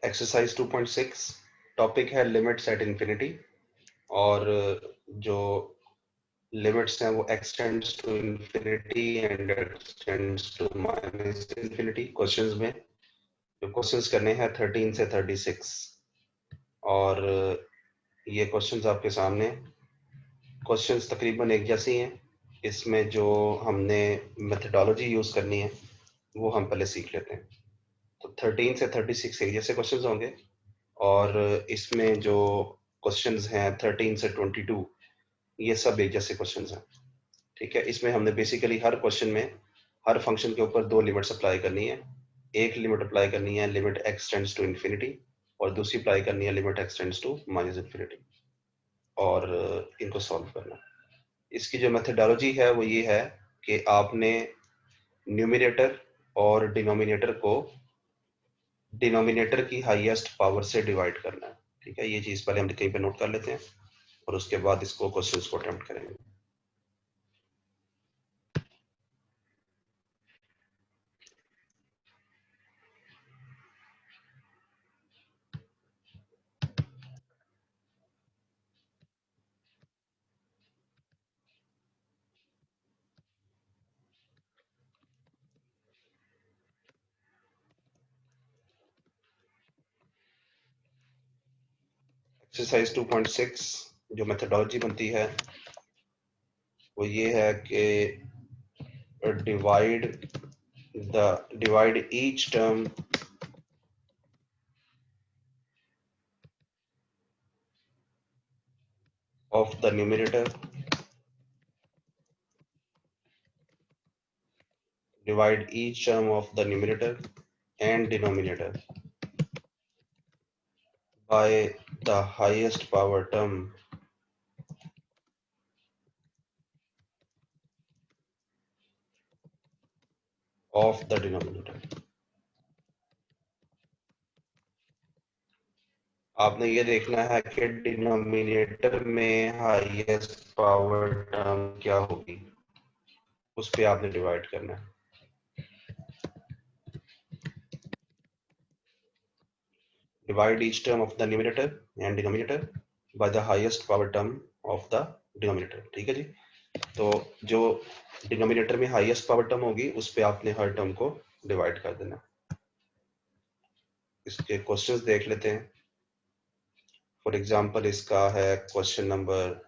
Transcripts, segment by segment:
Exercise 2.6 topic है limits at infinity और जो लिमिट्स हैं वो extends to infinity and extends to minus infinity. Questions में जो क्वेश्चंस करने हैं 13 से 36 और ये क्वेश्चंस आपके सामने। क्वेश्चंस तकरीबन एक जैसी हैं। इसमें जो हमने मेथडोलॉजी यूज़ करनी है वो हम पहले सीख लेते हैं। तो 13 से 36 एक जैसे क्वेश्चंस होंगे और इसमें जो क्वेश्चंस हैं 13 से 22 ये सब एक जैसे क्वेश्चंस हैं। ठीक है, इसमें हमने बेसिकली हर क्वेश्चन में हर फंक्शन के ऊपर दो लिमिट्स अप्लाई करनी है। एक लिमिट अप्लाई करनी है limit x tends to infinity और दूसरी अप्लाई करनी है limit x tends to minus infinity और इनको सॉल्व करना। इसकी जो मेथडोलॉजी है वो ये है कि आपने न्यूमरेटर और डिनोमिनेटर को डिनोमिनेटर की हाईएस्ट पावर से डिवाइड करना है। ठीक है, ये चीज़ पहले हम कहीं पे नोट कर लेते हैं और उसके बाद इसको क्वेश्चंस को अटेम्प्ट करेंगे। एक्सरसाइज 2.6 जो मेथडोलॉजी बनती है वो ये है कि divide each term of the numerator divide each term of the numerator and denominator by the highest power term of the denominator। आपने ये देखना है कि डिनोमिनेटर में हाईएस्ट पावर टर्म क्या होगी, उस पे आपने डिवाइड करना है। Divide each term of the numerator and denominator by the highest power term of the denominator। ठीक है जी, तो जो डिनोमिनेटर में हाईएस्ट पावर टर्म होगी उस पे आपने हर टर्म को डिवाइड कर देना। इसके क्वेश्चंस देख लेते हैं। फॉर एग्जांपल इसका है क्वेश्चन नंबर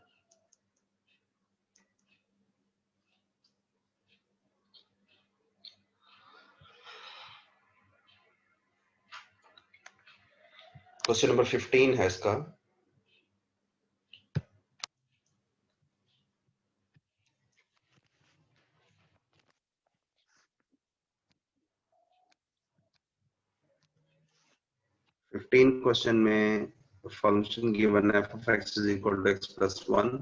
क्वेश्चन नंबर 15 है इसका। क्वेश्चन में फंक्शन गिवन है f of x is equal to x plus 1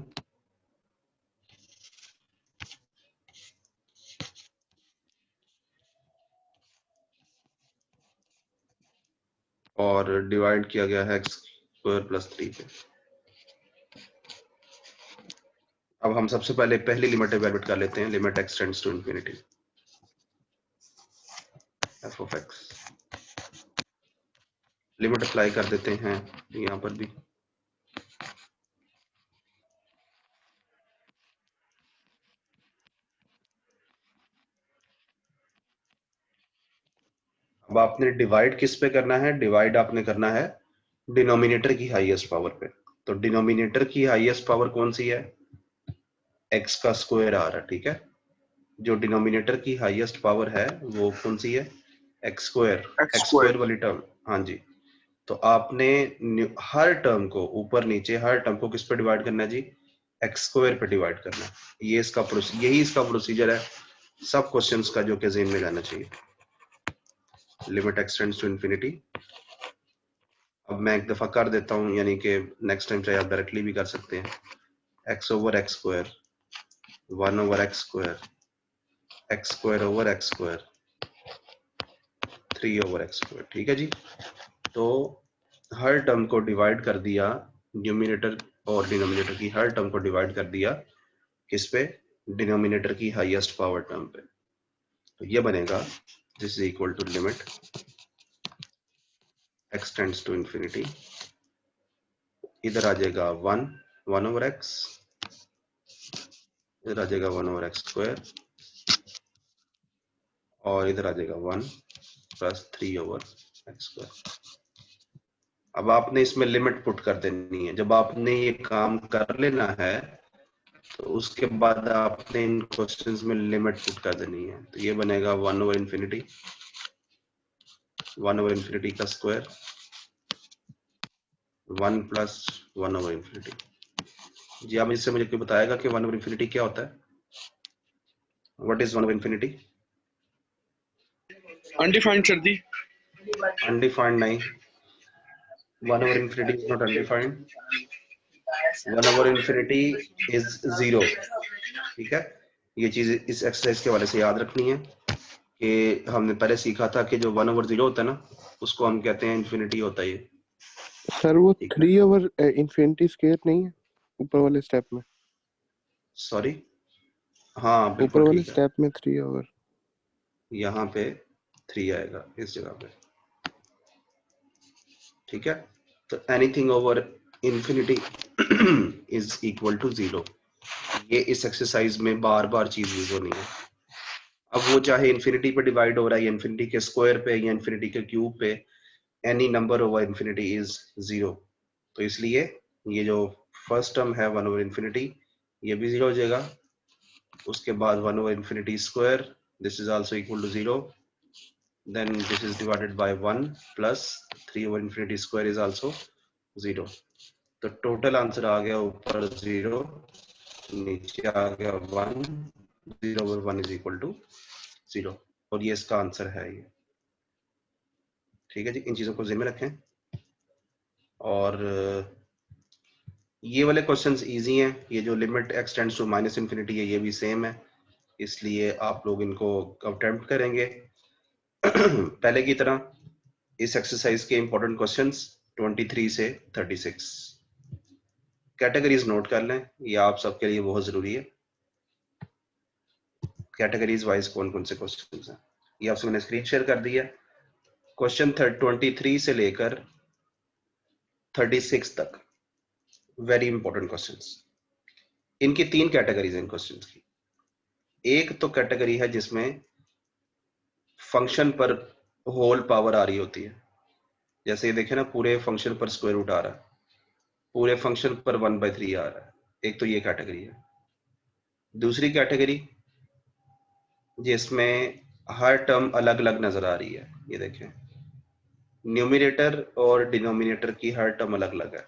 और डिवाइड किया गया है x स्क्वायर प्लस 3 पे। अब हम सबसे पहले पहली लिमिट इवैल्यूएट कर लेते हैं, limit x tends to infinity f of x। Limit apply कर देते हैं यहाँ पर भी। अब आपने डिवाइड किस पे करना है, डिवाइड आपने करना है डिनोमिनेटर की हाईएस्ट पावर पे। तो डिनोमिनेटर की हाईएस्ट पावर कौन सी है, x का स्क्वायर आ रहा है। ठीक है, जो डिनोमिनेटर की हाईएस्ट पावर है वो कौन सी है, एक्स स्क्वायर वाली टर्म। हाँ जी, तो आपने हर टर्म को ऊपर नीचे हर टर्म को किस पे डिवाइड करना है जी, एक्स स्क्वायर पे डिवाइड करना है। ये इसका यही इसका प्रोसीजर है सब क्वेश्चंस का जो कि ज़हन में रहना चाहिए। Limit x tends to infinity. अब मैं एक दफा कर देता हूं, यानी कि नेक्स्ट टाइम चाहे आप डायरेक्टली भी कर सकते हैं। X over x square 1 over x square over x square 3 over x square. ठीक है जी, तो हर टर्म को डिवाइड कर दिया, न्यूमिनेटर और डिनोमिनेटर की हर टर्म को डिवाइड कर दिया किस पे, डिनोमिनेटर की हाईएस्ट पावर टर्म पे। तो ये बनेगा this is equal to limit x tends to infinity, इधर आ जाएगा 1 ओवर x, इधर आ जाएगा 1 ओवर x स्क्वायर, और इधर आ जाएगा 1 प्लस 3 ओवर x स्क्वायर। अब आपने इसमें लिमिट पुट कर देनी है। जब आपने ये काम कर लेना है तो उसके बाद आपने इन क्वेश्चंस में लिमिट पुट कर देनी है। तो ये बनेगा 1 ओवर इंफिनिटी, 1 ओवर इंफिनिटी का स्क्वायर, 1 प्लस 1 ओवर इंफिनिटी। जी आप इससे मुझे क्यों बताएगा कि 1 ओवर इंफिनिटी क्या होता है? What is 1 over infinity? Undefined sir ji. Undefined नहीं, 1 over infinity is not undefined. 1 over infinity is 0। ठीक है, ये चीज इस एक्सरसाइज के वाले से याद रखनी है कि हमने पहले सीखा था कि जो 1 ओवर 0 होता है ना, उसको हम कहते हैं इंफिनिटी होता है ये। सर वो ठीक है, 3 ओवर इंफिनिटी स्क्वायर नहीं है ऊपर वाले स्टेप में? सॉरी, हाँ ऊपर बिल्कुल वाले ठीक है, स्टेप में 3 ओवर। यहाँ पे 3 आएगा इस जगह पे। ठीक है, तो anything over infinity is equal to 0। ये इस एक्सरसाइज में बार बार चीज यूज होनी है। अब वो चाहे इंफिनिटी पे डिवाइड हो रहा है या इंफिनिटी के स्क्वायर पे या इंफिनिटी के क्यूब पे, any number over infinity is 0। तो इसलिए ये जो फर्स्ट टर्म है 1 ओवर इंफिनिटी, ये भी 0 हो जाएगा। उसके बाद 1 over infinity square, this is also equal to 0। then this is divided by 1 plus 3 over infinity square is also 0। तो टोटल आंसर आ गया ऊपर 0, नीचे आ गया 1, 0 over 1 is equal to 0। और ये इसका आंसर है ये। ठीक है जी, इन चीजों को ध्यान में रखें। और ये वाले क्वेश्चंस इजी हैं। ये जो limit x tends to minus infinity है, ये भी सेम है, इसलिए आप लोग इनको अटेम्प्ट करेंगे पहले की तरह। इस एक्सरसाइज के इंपॉर्टेंट क्वेश्चंस 23 से 36 कैटेगरीज नोट कर लें, ये आप सबके लिए बहुत जरूरी है। कैटेगरीज वाइज कौन कौन से क्वेश्चंस हैं ये आपसे मैंने स्क्रीन शेयर कर दिया। क्वेश्चन 23 से लेकर 36 तक वेरी इंपॉर्टेंट क्वेश्चंस। इनकी 3 कैटेगरीज हैं क्वेश्चंस की। एक तो कैटेगरी है जिसमें फंक्शन पर होल पावर आ रही होती है, जैसे ये देखें ना, पूरे फंक्शन पर स्क्वायर रूट आ रहा है, पूरे फंक्शन पर 1/3 आ रहा है। एक तो ये कैटेगरी है। दूसरी कैटेगरी जिसमें हर टर्म अलग अलग नजर आ रही है, ये देखें, न्यूमिनेटर और डिनोमिनेटर की हर टर्म अलग अलग है।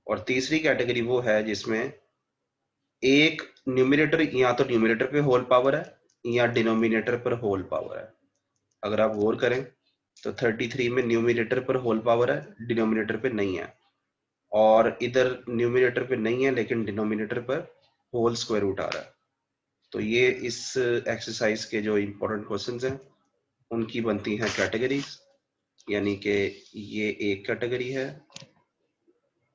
और तीसरी कैटेगरी वो है जिसमें एक न्यूमिनेटर, या तो न्यूमिनेटर पे होल पावर है या डिनोमिनेटर पर होल पावर है। अगर आप गौर करें तो 33 में न्यूमिनेटर पर होल पावर है, डिनोमिनेटर पे नहीं है। और इधर न्यूमिनेटर पे नहीं है लेकिन डिनोमिनेटर पर होल स्क्वायर रूट आ रहा है। तो ये इस एक्सरसाइज के जो इंपॉर्टेंट क्वेश्चंस हैं उनकी बनती हैं कैटेगरीज। यानी कि ये एक कैटेगरी है,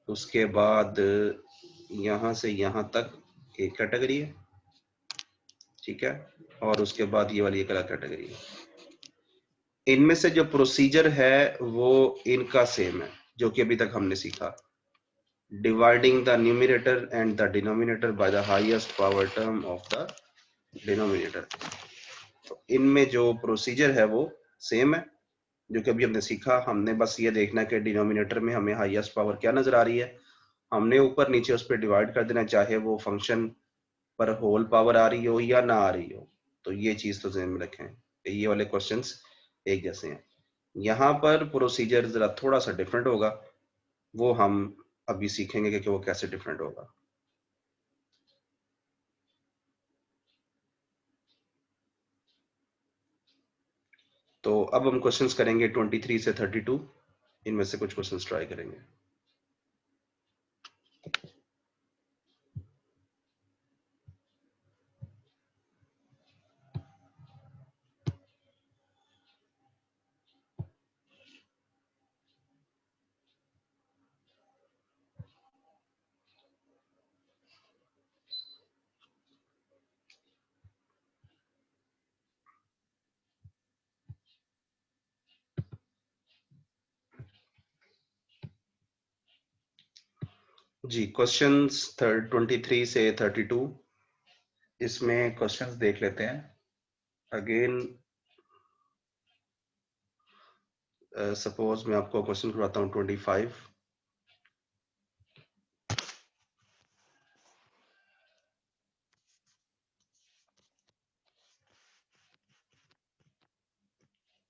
उसके बाद यहां से यहां तक एक कैटेगरी है, ठीक है, और उसके बाद ये वाली एक अलग कैटेगरी है। इनमें से जो प्रोसीजर है वो इनका सेम है जो कि अभी तक हमने सीखा, dividing the numerator and the denominator by the highest power term of the denominator. तो इनमें जो प्रोसीजर है वो सेम है जो कि अभी हमने सीखा। हमने बस ये देखना है कि डिनोमिनेटर में हमें हाईएस्ट पावर क्या नजर आ रही है, हमने ऊपर नीचे उस पर डिवाइड कर देना, चाहे वो फंक्शन पर होल पावर आ रही हो या ना आ रही हो। तो ये चीज तो ध्यान में रखें, ये वाले क्वेश्चंस एक जैसे हैं। यहाँ पर प्रोसीजर जरा थोड़ा सा डिफरेंट होगा, वो हम अभी सीखेंगे कि वो कैसे डिफरेंट होगा। तो अब हम क्वेश्चंस करेंगे 23 से 32, इनमें से कुछ क्वेश्चंस ट्राई करेंगे। जी क्वेश्चंस 23 से 32 इसमें क्वेश्चंस देख लेते हैं। अगेन सपोज मैं आपको क्वेश्चन करवाता हूँ 25।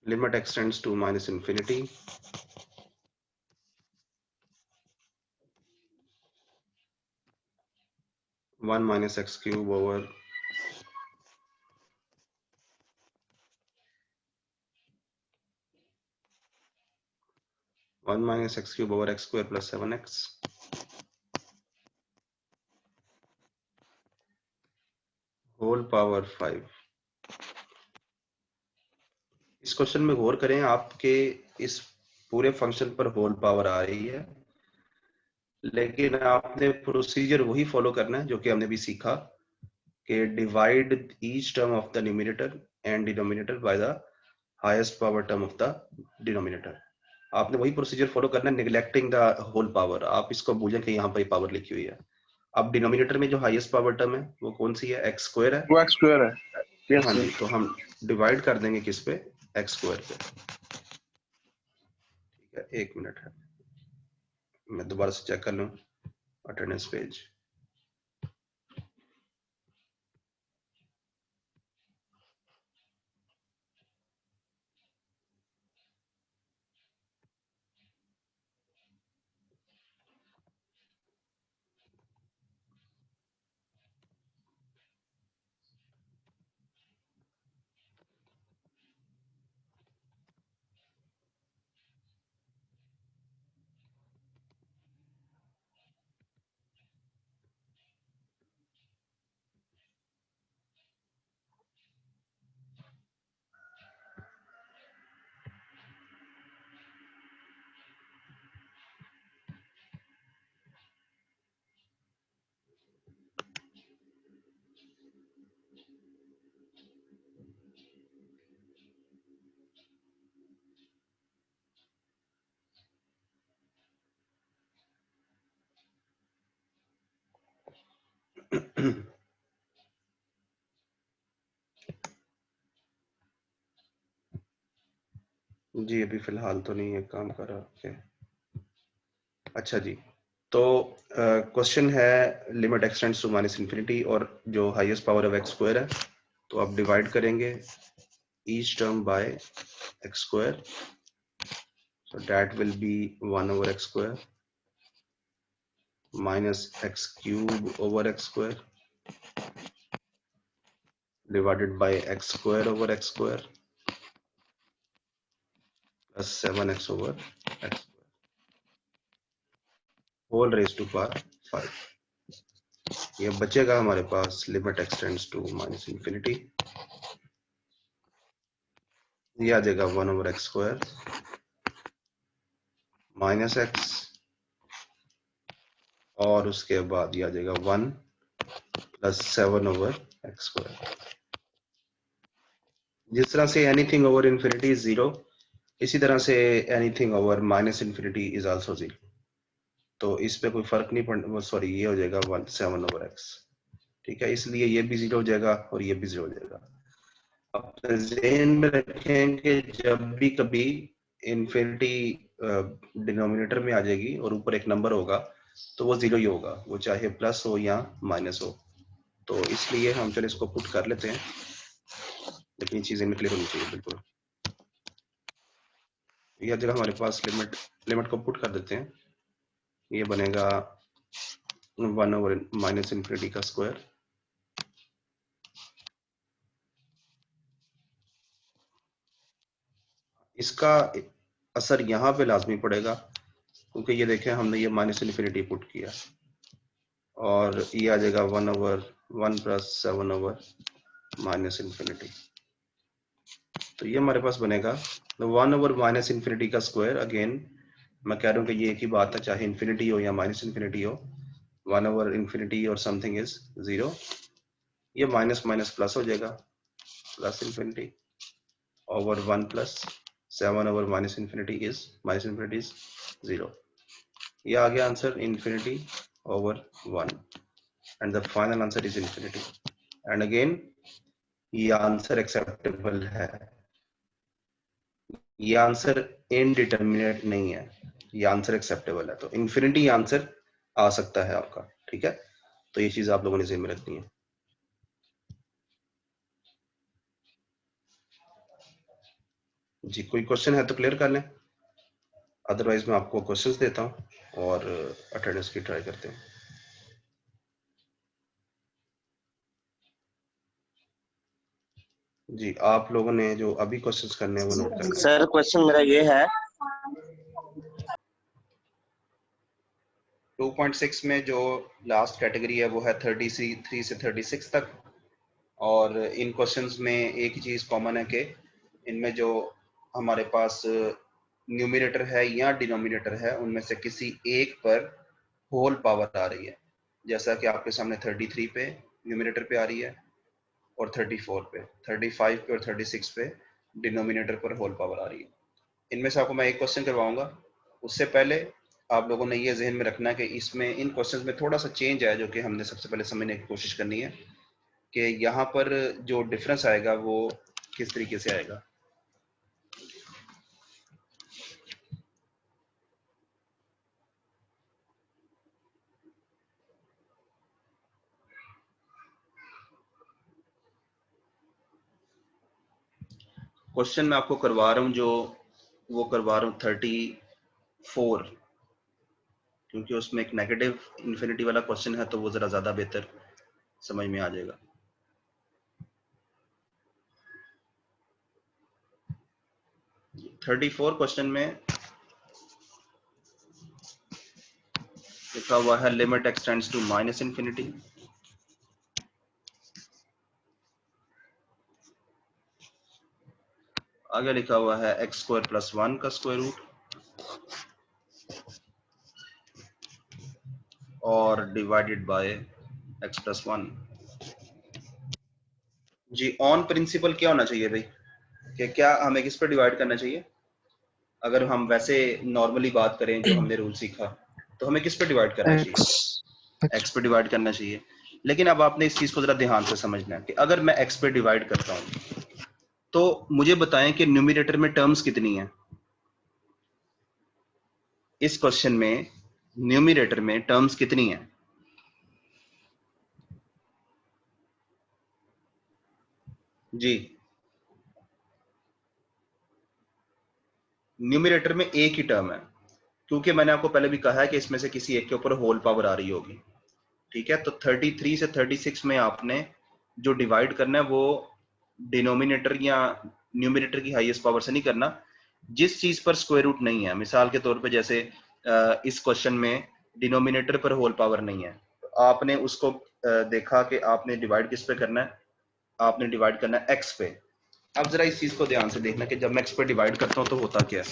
limit extends to minus infinity, one minus x cube over x square plus 7x whole power 5। इस क्वेश्चन में गौर करें, आपके इस पूरे फंक्शन पर होल पावर आ रही है, लेकिन आपने प्रोसीजर वही फॉलो करना है जो कि हमने भी सीखा कि divide each term of the numerator and denominator by the highest power term of the denominator. आपने वही प्रोसीजर फॉलो करना है, निगलेक्टिंग द होल पावर। आप इसको भूलें कि यहाँ पर पावर लिखी हुई है। अब डिनोमिनेटर में जो हाईएस्ट पावर टर्म है वो कौन सी है? एक्स स्क्वायर है। वो एक्स स्क्वायर है। यस हाँ सर। जी, तो हम डिवाइड कर देंगे किस पे? एक्स स्क्वायर पे। ठीक है, एक मिनट है, मैं दोबारा से चेक कर लूँ अटेंडेंस पेज। जी अभी फिलहाल तो नहीं है, काम कर रहा है। अच्छा जी, तो क्वेश्चन है limit extends to minus infinity और जो highest power of x square है, तो आप डिवाइड करेंगे each term by x square, so that will be 1 over x square minus x cube over x square divided by x square over x square plus 7x over x square whole raised to power 5। ये बचेगा हमारे पास limit extends to minus infinity, ये आ जाएगा 1 over x square minus x, और उसके बाद ये आ जाएगा 1 प्लस 7 over x square। जिस तरह say anything over infinity is zero, इसी तरह say anything over minus infinity is also zero. तो इस पे कोई फर्क नहीं पड़ना, सॉरी ये हो जाएगा 1 7 over x। ठीक है, इसलिए ये भी जीरो हो जाएगा और ये भी जीरो हो जाएगा। अपने ज़हन में रखें कि जब भी कभी इंफिनिटी डिनोमिनेटर में आ जाएगी और ऊपर एक नंबर होगा तो वो जीरो ही होगा, वो चाहे प्लस हो या माइनस हो। तो इसलिए हम चलो इसको पुट कर लेते हैं, लेकिन ये चीजें क्लियर होनी चाहिए बिल्कुल। यह जगह हमारे पास लिमिट को पुट कर देते हैं, ये बनेगा 1 over माइनस इन्फिनिटी का स्क्वायर। इसका असर यहाँ पे लाजमी पड़ेगा, क्योंकि ये देखें हमने ये माइनस इन्फिनिटी पुट किया और ये आ जाएगा 1 over 1 plus 7 over minus infinity. तो ये हमारे पास बनेगा 1 over माइनस इन्फिनिटी का स्क्वायर। अगेन मैं कह रहा हूँ कि ये एक ही बात है, चाहे इन्फिनिटी हो या माइनस इन्फिनिटी हो, 1 over इन्फिनिटी और समथिंग इज जीरो। ये माइनस माइनस प्लस हो जाएगा, plus infinity over 1 plus 7 over minus infinity is zero. ये आ गया answer infinity over 1 and the final answer is infinity. And again ये आंसर एक्सेप्टेबल है, ये आंसर इनडिटर्मिनेट नहीं है, ये आंसर एक्सेप्टेबल है, तो इन्फिनिटी आंसर आ सकता है आपका। ठीक है, तो ये चीज आप लोगों ने ज़हन में रखनी है। जी, कोई क्वेश्चन है तो क्लियर कर लें, अदरवाइज मैं आपको क्वेश्चंस देता हूं और अटेंडेंस की ट्राई करते हैं। जी, आप लोगों ने जो अभी क्वेश्चंस करने हैं वो नोट कर लें। सर क्वेश्चन मेरा ये है 2.6 में जो लास्ट कैटेगरी है वो है 33 से 36 तक, और इन क्वेश्चंस में एक ही चीज कॉमन है कि इनमें जो हमारे पास न्यूमरेटर है या डिनोमिनेटर है उनमें से किसी एक पर होल पावर आ रही है, जैसा कि आपके सामने 33 पे न्यूमरेटर पे आ रही है और 34 पे, 35 पे और 36 पे डिनोमिनेटर पर होल पावर आ रही है। इनमें से आपको मैं एक क्वेश्चन करवाऊंगा, उससे पहले आप लोगों ने ये जहन में रखना है कि इसमें इन क्वेश्चंस में थोड़ा सा चेंज है जो कि हमने सबसे पहले समझने की कोशिश करनी है कि यहाँ पर जो डिफरेंस आएगा वो किस तरीके से आएगा। क्वेश्चन मैं आपको करवा रहा हूँ जो वो करवा रहा हूँ 34, क्योंकि उसमें एक नेगेटिव इन्फिनिटी वाला क्वेश्चन है तो वो जरा ज्यादा बेहतर समझ में आ जाएगा। थर्टी फोर क्वेश्चन में लिखा हुआ है limit extends to minus infinity, आगे लिखा हुआ है एक्स स्क्वायर प्लस 1 का स्क्वायर रूट और डिवाइडेड बाय एक्स प्लस 1। जी, ऑन प्रिंसिपल क्या होना चाहिए भाई, कि क्या हमें किस पर डिवाइड करना चाहिए? अगर हम वैसे नॉर्मली बात करें जो हमने रूल सीखा तो हमें किस पर डिवाइड करना चाहिए? एक्स पे डिवाइड करना चाहिए। लेकिन अब आपने इस चीज को जरा ध्यान से समझना है कि अगर मैं एक्स पे डिवाइड करता हूं तो मुझे बताएं कि न्यूमरेटर में टर्म्स कितनी है। इस क्वेश्चन में न्यूमरेटर में टर्म्स कितनी है? जी, न्यूमरेटर में एक ही टर्म है, क्योंकि मैंने आपको पहले भी कहा है कि इसमें से किसी एक के ऊपर होल पावर आ रही होगी। ठीक है, तो 33 से 36 में आपने जो डिवाइड करना है वो डिनोमिनेटर या न्यूमरेटर की हाईएस्ट पावर से नहीं करना, जिस चीज पर स्क्वायर रूट नहीं है। मिसाल के तौर पे जैसे इस क्वेश्चन में डिनोमिनेटर पर होल पावर नहीं है, तो आपने उसको देखा कि आपने डिवाइड किस पे करना है, आपने डिवाइड करना है एक्स पे। अब जरा इस चीज को ध्यान से देखना कि जब मैं एक्स पे डिवाइड करता हूं तो होता क्या है।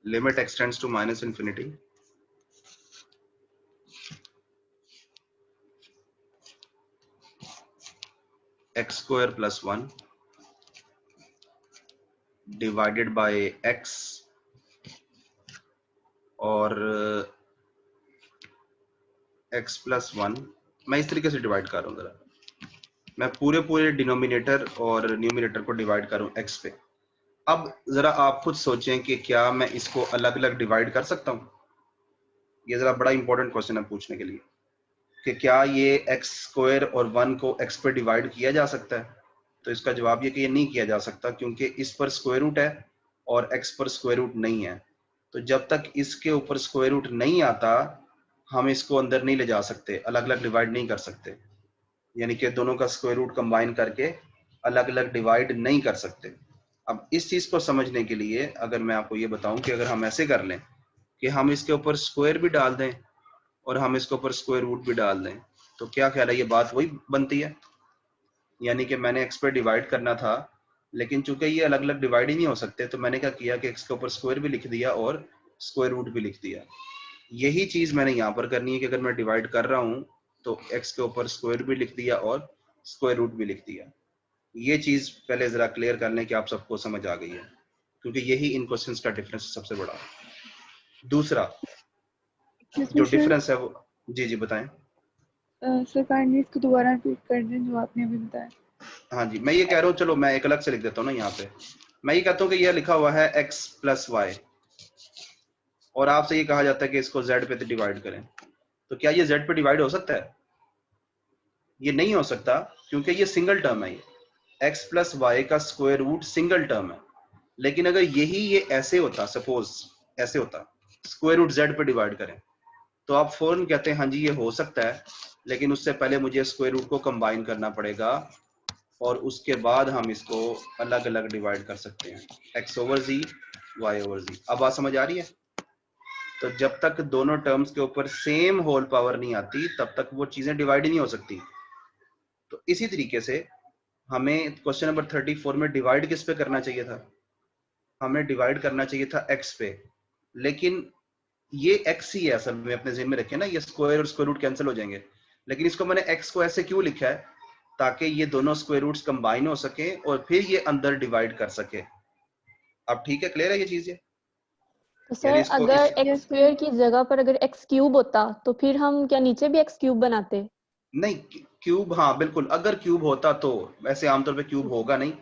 Limit extends to minus infinity, x square plus 1 divided by x और एक्स प्लस 1। मैं इस तरीके से डिवाइड कर रहा हूँ, जरा मैं पूरे डिनोमिनेटर और न्यूमरेटर को डिवाइड कर रहा हूँ एक्स पे। अब जरा आप खुद सोचें कि क्या मैं इसको अलग अलग डिवाइड कर सकता हूँ? ये जरा बड़ा इंपॉर्टेंट क्वेश्चन है पूछने के लिए कि क्या ये एक्स स्क्वायर और 1 को एक्स पे डिवाइड किया जा सकता है? तो इसका जवाब ये कि ये नहीं किया जा सकता, क्योंकि इस पर स्क्वायर रूट है और एक्स पर स्क्वायर रूट नहीं है। तो जब तक इसके ऊपर स्क्वायर रूट नहीं आता हम इसको अंदर नहीं ले जा सकते, अलग अलग डिवाइड नहीं कर सकते, यानी कि दोनों का स्क्वायर रूट कंबाइन करके अलग अलग डिवाइड नहीं कर सकते। अब इस चीज को समझने के लिए अगर मैं आपको ये बताऊं कि अगर हम ऐसे कर लें कि हम इसके ऊपर स्क्वायर भी डाल दें और हम इसके ऊपर स्क्वायर रूट भी डाल दें, तो क्या ख्याल है, ये बात वही बनती है। यानी कि मैंने एक्स पे डिवाइड करना था, लेकिन चूंकि ये अलग अलग डिवाइड ही नहीं हो सकते तो मैंने क्या किया कि एक्स के ऊपर स्क्वायर भी लिख दिया और स्क्वायर रूट भी लिख दिया। यही चीज मैंने यहाँ पर करनी है कि अगर मैं डिवाइड कर रहा हूँ तो एक्स के ऊपर स्क्वायर भी लिख दिया और स्क्वायर रूट भी लिख दिया। ये चीज पहले जरा क्लियर कर लें कि आप सबको समझ आ गई है, क्योंकि यही इन क्वेश्चंस का डिफरेंस सबसे बड़ा है। दूसरा जो डिफरेंस है वो, जी बताएं। सर काइंडली इसको दोबारा रिपीट कर दें जो आपने अभी बताया। हाँ जी, मैं ये कह रहा हूँ, चलो मैं एक अलग से लिख देता हूँ ना यहाँ पे। मैं ये कहता हूँ कि यह लिखा हुआ है x प्लस वाई, और आपसे ये कहा जाता है कि इसको z पे डिवाइड करें, तो क्या ये z पे डिवाइड हो सकता है? ये नहीं हो सकता, क्योंकि ये सिंगल टर्म है। ये x प्लस वाई का स्क्वायर रूट सिंगल टर्म है। लेकिन अगर यही ये ऐसे होता, सपोज ऐसे होता, स्क्वायर रूट z पे डिवाइड करें, तो आप फौरन कहते हैं हाँ जी ये हो सकता है, लेकिन उससे पहले मुझे स्क्वायर रूट को कंबाइन करना पड़ेगा, और उसके बाद हम इसको अलग अलग डिवाइड कर सकते हैं, x over z, y over z। अब बात समझ आ रही है? तो जब तक दोनों टर्म्स के ऊपर सेम होल पावर नहीं आती, तब तक वो चीजें डिवाइड ही नहीं हो सकती। तो इसी तरीके से हमें क्वेश्चन नंबर 34 में डिवाइड किस पे करना चाहिए था? हमें डिवाइड करना चाहिए था x पे, लेकिन ये x ही है असल में, अपने ज़हन में रखें ना, ये स्क्वायर और स्क्वायर रूट कैंसिल हो जाएंगे। लेकिन इसको मैंने x को ऐसे क्यों लिखा है? ताकि ये दोनों स्क्वायर रूट्स कंबाइन हो सके और फिर ये अंदर डिवाइड कर सके। अब ठीक है, क्लियर है ये चीज? तो सर अगर एक्स स्क्वायर की जगह पर अगर एक्स क्यूब होता तो फिर हम क्या नीचे भी एक्स क्यूब बनाते? नहीं, क्यूब, हाँ बिल्कुल, अगर क्यूब होता तो, वैसे आमतौर पे क्यूब होगा नहीं,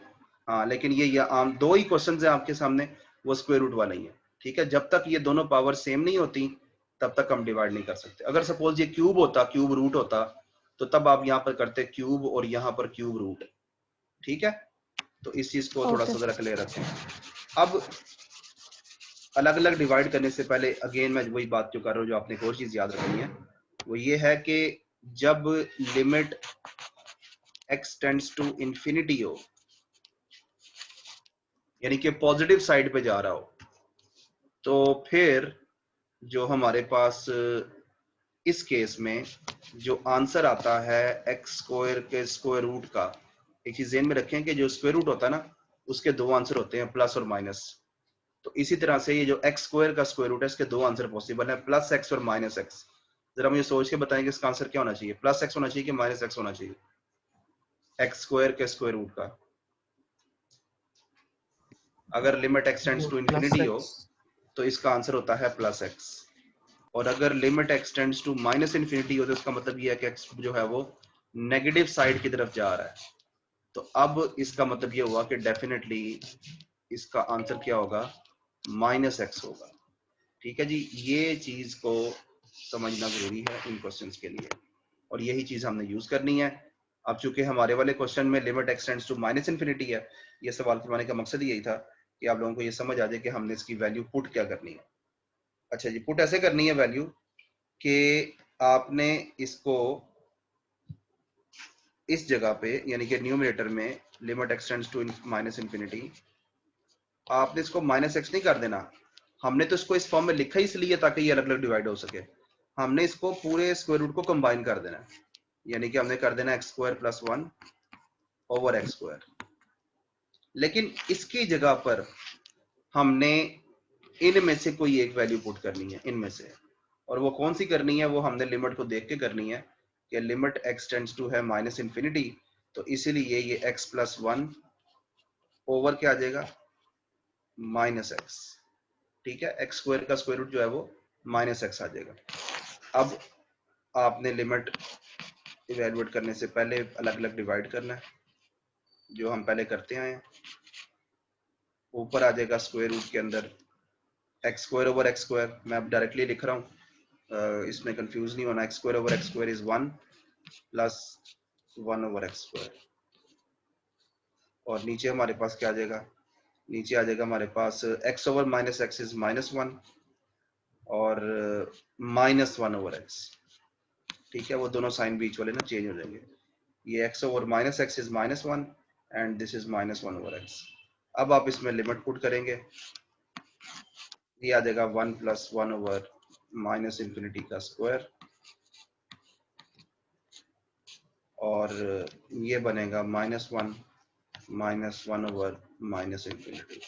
हाँ, लेकिन ये आम दो ही क्वेश्चन है आपके सामने, वो स्क्वायर रूट वाला ही है। ठीक है, जब तक ये दोनों पावर सेम नहीं होती तब तक हम डिवाइड नहीं कर सकते। अगर सपोज ये क्यूब होता, क्यूब रूट होता, तो तब आप यहाँ पर करते क्यूब और यहाँ पर क्यूब रूट। ठीक है, तो इस चीज को थोड़ा सा जरा क्लियर रखें। अब अलग अलग डिवाइड करने से पहले अगेन मैं वही बात जो कर रहा हूँ, जो आपने एक और चीज याद रखनी है, वो ये है कि जब limit x tends to infinity हो, यानी कि पॉजिटिव साइड पे जा रहा हो, तो फिर जो हमारे पास इस केस में जो आंसर आता है x स्क्वायर के स्क्वायर रूट का, एक चीज ध्यान में रखें कि जो स्क्वायर रूट होता है ना, उसके दो आंसर होते हैं, प्लस और माइनस। तो इसी तरह से ये जो x स्क्वायर का स्क्वायर रूट है, इसके दो आंसर पॉसिबल है, प्लस x और माइनस x। जरा मुझे सोच के बताएंगे इसका आंसर क्या होना चाहिए? प्लस x होना चाहिए कि माइनस x होना चाहिए? x स्क्वायर के स्क्वायर रूट का अगर limit x tends to infinity हो तो इसका आंसर होता है प्लस x, और अगर limit x tends to minus infinity हो तो इसका मतलब ये है कि x जो है वो नेगेटिव साइड की तरफ जा रहा है। तो अब इसका मतलब ये हुआ कि डेफिनेटली इसका आंसर क्या होगा? माइनस x होगा। ठीक है जी, ये चीज को समझना जरूरी है इन क्वेश्चंस के लिए, और यही चीज हमने यूज करनी है। अब चूंकि हमारे वाले क्वेश्चन में limit x tends to minus infinity है, ये सवाल करवाने का मकसद यही था कि आप लोगों को ये समझ आ जाए कि हमने इसकी वैल्यू पुट क्या करनी है। अच्छा जी, पुट ऐसे करनी है वैल्यू कि आपने इसको इस जगह पे, यानी कि न्यूमरेटर में limit x tends to minus infinity, आपने इसको माइनस एक्स नहीं कर देना। हमने तो इसको इस फॉर्म में लिखा ही इसलिए ताकि ये अलग अलग डिवाइड हो सके। हमने इसको पूरे स्क्वायर रूट को कंबाइन कर देना है, यानी कि हमने कर देना x square plus 1 over x square. लेकिन इसकी जगह पर हमने इनमें से कोई एक वैल्यू पुट करनी है, इनमें से, और वो कौन सी करनी है? वो हमने लिमिट को देख के करनी है कि लिमिट x टेंड्स टू है माइनस इंफिनिटी, तो इसीलिए ये x प्लस 1 ओवर क्या आ जाएगा? Minus x. ठीक है, एक्स स्क्वायर का स्क्वायर रूट जो है वो माइनस एक्स आ जाएगा। अब आपने लिमिट इवेलुएट करने से पहले अलग अलग डिवाइड करना है, जो हम पहले करते आए हैं। ऊपर आ जाएगा स्क्वायर रूट के अंदर x square over x square, मैं अब डायरेक्टली लिख रहा हूँ, इसमें कंफ्यूज नहीं होना। X square over x square is 1 plus 1 over x square, और नीचे हमारे पास क्या आ जाएगा? नीचे आ जाएगा हमारे पास X over minus X is minus 1 और माइनस 1 ओवर एक्स। ठीक है, वो दोनों साइन बीच वाले ना चेंज हो जाएंगे। ये x over minus X is minus 1 and this is minus 1 over x। अब आप इसमें लिमिट पुट करेंगे, ये आ जाएगा 1 प्लस 1 ओवर माइनस इंफिनिटी का स्क्वायर, और ये बनेगा माइनस 1 ओवर माइनस इंफिनिटी।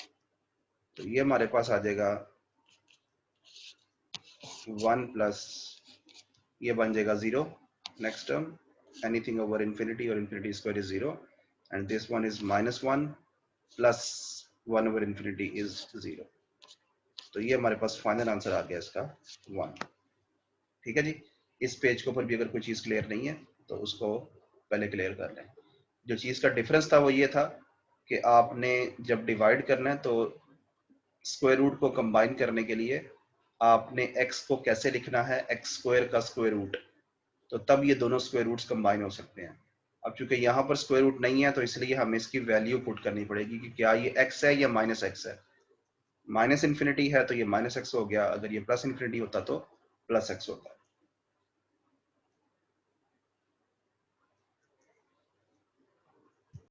तो ये हमारे पास आ जाएगा 1 प्लस, ये बन जाएगा 0, next term anything over infinity or infinity square is 0, and this one is minus 1 plus 1 over infinity is 0. तो ये हमारे पास फाइनल आंसर आ गया इसका 1। ठीक है जी, इस पेज के ऊपर भी अगर कोई चीज क्लियर नहीं है तो उसको पहले क्लियर कर लें। जो चीज का डिफरेंस था वो ये था कि आपने जब डिवाइड करना है तो स्क्वायर रूट को कंबाइन करने के लिए आपने x को कैसे लिखना है, x स्क्वायर का स्क्वायर रूट, तो तब ये दोनों स्क्वायर रूट्स कंबाइन हो सकते हैं। अब चूंकि यहाँ पर स्क्वायर रूट नहीं है तो इसलिए हमें इसकी वैल्यू पुट करनी पड़ेगी कि क्या ये x है या माइनस एक्स है। माइनस इन्फिनिटी है तो ये माइनस एक्स हो गया, अगर ये प्लस इन्फिनिटी होता तो प्लस एक्स होता।